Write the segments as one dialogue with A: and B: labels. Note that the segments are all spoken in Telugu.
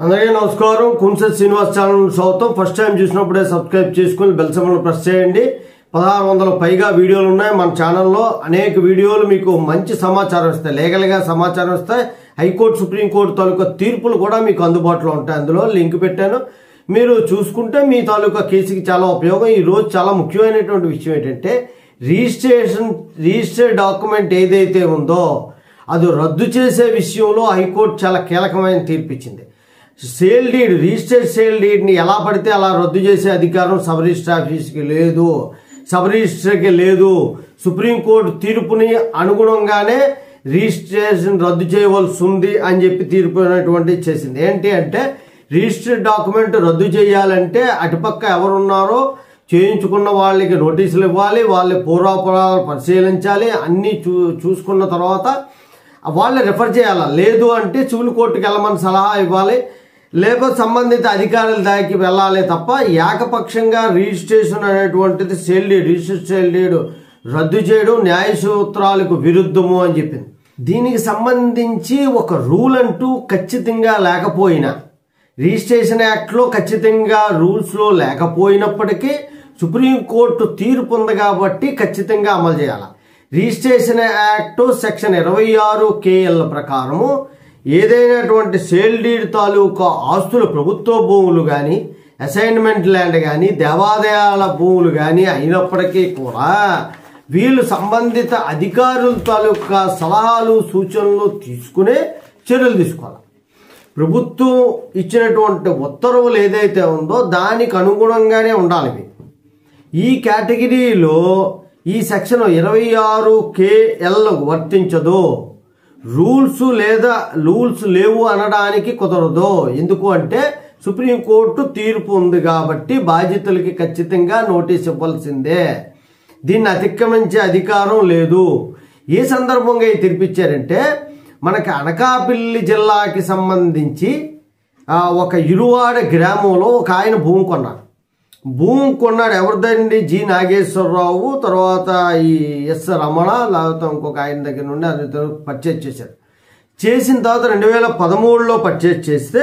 A: అందరికీ నమస్కారం. కున్సెట్ శ్రీనివాస్ ఛానల్ స్వాగతం. ఫస్ట్ టైం చూసినప్పుడే సబ్స్క్రైబ్ చేసుకుని బెల్ సింబల్ ప్రెస్ చేయండి. 1600 పైగా వీడియోలు ఉన్నాయి మన ఛానల్లో. అనేక వీడియోలు మీకు మంచి సమాచారం ఇస్తాయి, లీగల్గా సమాచారం ఇస్తాయి. హైకోర్టు, సుప్రీంకోర్టు తాలూకా తీర్పులు కూడా మీకు అందుబాటులో ఉంటాయి. అందులో లింక్ పెట్టాను, మీరు చూసుకుంటే మీ తాలూకా కేసుకి చాలా ఉపయోగం. ఈరోజు చాలా ముఖ్యమైనటువంటి విషయం ఏంటంటే, రిజిస్టర్డ్ డాక్యుమెంట్ ఏదైతే ఉందో అది రద్దు చేసే విషయంలో హైకోర్టు చాలా కీలకమైన తీర్పు ఇచ్చింది. సేల్ డీడ్, రిజిస్టర్డ్ సేల్ డీడ్ని ఎలా పడితే అలా రద్దు చేసే అధికారం సబ్ రిజిస్టర్ ఆఫీస్కి లేదు, సబ్ రిజిస్టర్కి లేదు. సుప్రీంకోర్టు తీర్పుని అనుగుణంగానే రిజిస్ట్రేషన్ రద్దు చేయవలసి ఉంది అని చెప్పి తీర్పు అనేటువంటిది చేసింది. ఏంటి అంటే, రిజిస్టర్డ్ డాక్యుమెంట్ రద్దు చేయాలంటే అటుపక్క ఎవరున్నారో చేయించుకున్న వాళ్ళకి నోటీసులు ఇవ్వాలి, వాళ్ళ పూర్వాపరాలు పరిశీలించాలి, అన్నీ చూసుకున్న తర్వాత వాళ్ళని రిఫర్ చేయాలి. లేదు అంటే సివిల్ కోర్టుకి వెళ్ళమని సలహా ఇవ్వాలి, లేకపోతే సంబంధిత అధికారుల దానికి వెళ్ళాలి తప్ప ఏకపక్షంగా రిజిస్ట్రేషన్ అనేటువంటిది రిజిస్టర్డ్ సేల్ డీడ్ రద్దు చేయడం న్యాయ సూత్రాలకు విరుద్ధము అని చెప్పింది. దీనికి సంబంధించి ఒక రూల్ అంటూ ఖచ్చితంగా లేకపోయినా, రిజిస్ట్రేషన్ యాక్ట్లో ఖచ్చితంగా రూల్స్లో లేకపోయినప్పటికీ సుప్రీంకోర్టు తీర్పు ఉంది కాబట్టి ఖచ్చితంగా అమలు చేయాలి. రిజిస్ట్రేషన్ యాక్ట్ సెక్షన్ 26 KL ప్రకారము ఏదైనటువంటి సేల్ డీడ్ తాలూకా ఆస్తులు ప్రభుత్వ భూములు కానీ, అసైన్మెంట్ ల్యాండ్ కానీ, దేవాలయాల భూములు కానీ అయినప్పటికీ కూడా వీళ్ళు సంబంధిత అధికారుల తాలూకా సలహాలు సూచనలు తీసుకునే చర్యలు తీసుకోవాలి. ప్రభుత్వం ఇచ్చినటువంటి ఉత్తర్వులు ఏదైతే ఉందో దానికి అనుగుణంగానే ఉండాలి. ఈ కేటగిరీలో ఈ సెక్షన్ 26 KL వర్తించదు. రూల్స్ లేవు అనడానికి కుదరదు. ఎందుకు అంటే సుప్రీంకోర్టు తీర్పు ఉంది కాబట్టి బాధ్యతలకి ఖచ్చితంగా నోటీస్ ఇవ్వాల్సిందే. దీన్ని అతిక్రమించే అధికారం లేదు. ఏ సందర్భంగా ఈ తీర్పిచ్చారంటే, మనకి అనకాపల్లి జిల్లాకి సంబంధించి ఒక ఇరువాడ గ్రామంలో ఒక ఆయన భూమి కొన్నాడు. ఎవరిదండి? జి నాగేశ్వరరావు, తర్వాత ఈ ఎస్ రమణ, లేకపోతే ఇంకొక ఆయన దగ్గర నుండి అది పర్చేజ్ చేశారు. చేసిన తర్వాత 2013లో పర్చేజ్ చేస్తే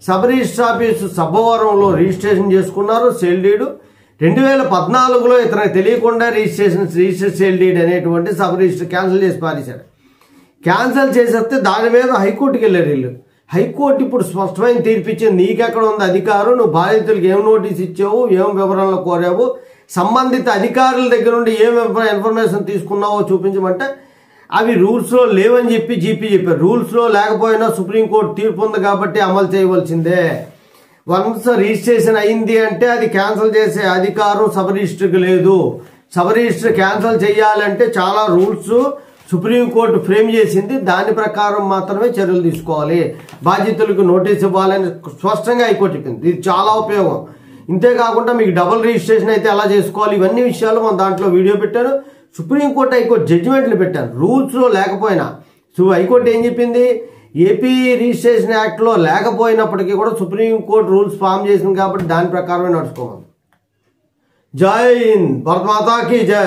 A: సబ్ రిజిస్టర్ ఆఫీసు సబ్బవరంలో రిజిస్ట్రేషన్ చేసుకున్నారు సేల్ డీడ్. 2014లో ఇతనికి తెలియకుండా రిజిస్టర్ సేల్ డీడ్ అనేటువంటి సబ్ రిజిస్టర్ క్యాన్సిల్ చేసి పారేశాడు. క్యాన్సిల్ చేసేస్తే దాని మీద హైకోర్టుకి వెళ్ళారు వీళ్ళు. హైకోర్టు ఇప్పుడు స్పష్టమైన తీర్పిచ్చింది. నీకెక్కడ ఉంది అధికారం, నువ్వు బాధితులకు ఏం నోటీస్ ఇచ్చావు, ఏం వివరణలు కోరావు, సంబంధిత అధికారుల దగ్గర నుండి ఏం ఇన్ఫర్మేషన్ తీసుకున్నావో చూపించమంటే అవి రూల్స్లో లేవని చెప్పి జీపీ చెప్పారు. రూల్స్లో లేకపోయినా సుప్రీంకోర్టు తీర్పు ఉంది కాబట్టి అమలు చేయవలసిందే. వన్స్ రిజిస్ట్రేషన్ అయింది అంటే అది క్యాన్సిల్ చేసే అధికారం సబ్ రిజిస్టర్కి లేదు. సబ్ రిజిస్టర్ క్యాన్సిల్ చేయాలంటే చాలా రూల్స్ సుప్రీంకోర్టు ఫ్రేమ్ చేసింది. దాని ప్రకారం మాత్రమే చర్యలు తీసుకోవాలి, బాధ్యతలకు నోటీస్ ఇవ్వాలని స్పష్టంగా హైకోర్టు చెప్పింది. ఇది చాలా ఉపయోగం. ఇంతేకాకుండా మీకు డబుల్ రిజిస్ట్రేషన్ అయితే ఎలా చేసుకోవాలి, ఇవన్నీ విషయాలు మన దాంట్లో వీడియో పెట్టాను. సుప్రీంకోర్టు, హైకోర్టు జడ్జిమెంట్లు పెట్టాను రూల్స్లో లేకపోయినా. హైకోర్టు ఏం చెప్పింది? ఏపీ రిజిస్ట్రేషన్ యాక్ట్లో లేకపోయినప్పటికీ కూడా సుప్రీంకోర్టు రూల్స్ ఫామ్ చేసింది కాబట్టి దాని ప్రకారమే నడుచుకోవాలి. జై హింద్, భారత్ మాతాకి జై.